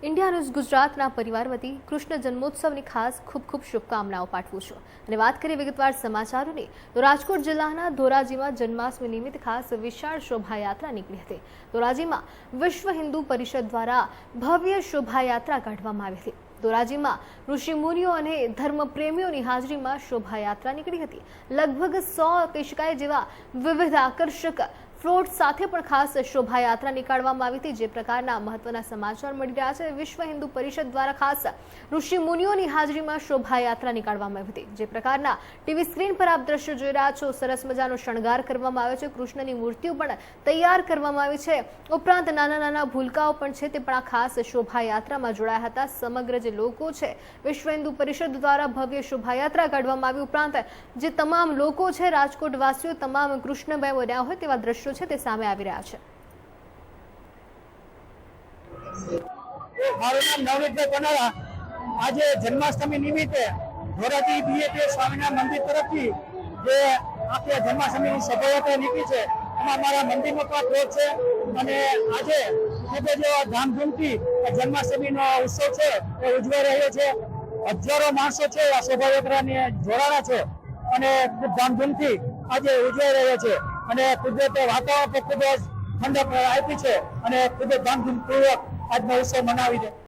India news गुजरातना परिवार वती कृष्ण जन्मोत्सव की खास खूब खूब शुभकामनाओं पाठवुं छुं। અને વાત કરીએ વિગતવાર સમાચારોની તો રાજકોટ જિલ્લાના ધોરાજીમાં જન્માષ્ટમી નિમિત્તે ખાસ વિશાળ શોભાયાત્રા નીકળી હતી। ધોરાજીમાં વિશ્વ હિન્દુ પરિષદ દ્વારા ભવ્ય શોભાયાત્રા કાઢવામાં આવી હતી। ધોરાજીમાં ઋષિ મુનિઓ અને ધર્મપ્રેમીઓની હાજરીમાં શોભાયાત્રા નીકળી હતી। લગભગ 100 કહી શકાય જેવા વિવિધ આકર્ષક ફ્લોટ સાથે પણ ખાસ શોભાયાત્રા નીકાળવામાં આવી હતી। જે પ્રકારના મહત્વના સમાચાર મળી રહ્યા છે, વિશ્વ હિન્દુ પરિષદ દ્વારા ખાસ ઋષિ મુનિઓની હાજરીમાં શોભાયાત્રા નીકાળવામાં આવી હતી। જે પ્રકારના ટીવી સ્ક્રીન પર આપ દ્રશ્યો જોઈ રહ્યા છો, સરસ મજાનો શણગાર કરવામાં આવ્યો છે, કૃષ્ણની મૂર્તિઓ પણ તૈયાર કરવામાં આવી છે, ઉપરાંત નાના નાના ભૂલકાઓ પણ છે તે પણ આ ખાસ શોભાયાત્રામાં જોડાયા હતા। સમગ્ર જે લોકો છે, વિશ્વ હિન્દુ પરિષદ દ્વારા ભવ્ય શોભાયાત્રા કાઢવામાં આવી, ઉપરાંત જે તમામ લોકો છે, રાજકોટ વાસીઓ તમામ કૃષ્ણભાઈ બન્યા હોય તેવા દ્રશ્યો છે તે સામે આવી રહ્યા છે। મારું નામ નવનીતભાઈ પનારા। આજે જન્માષ્ટમી નિમિત્તે ધોરાજી બીએપી સ્વામિનારાયણ મંદિર તરફથી જે આપણે જન્માષ્ટમીની શોભાયાત્રા નીકળી છે, એમાં મારા મંદિરનો પણ પ્લોટ છે અને આજે ખૂબ જ ધામધૂમથી જન્માષ્ટમીનો ઉત્સવ છે એ ઉજવાઈ રહ્યો છે। હજારો માણસો છે આ શોભાયાત્રાને જોડાણા છે અને ખૂબ ધામધૂમથી આજે ઉજવાઈ રહ્યો છે અને કુદરતે વાતાવરણ પર ખૂબ જ ઠંડક આપી છે અને ખૂબ જ ધામધૂમપૂર્વક આજનો ઉત્સવ મનાવી છે।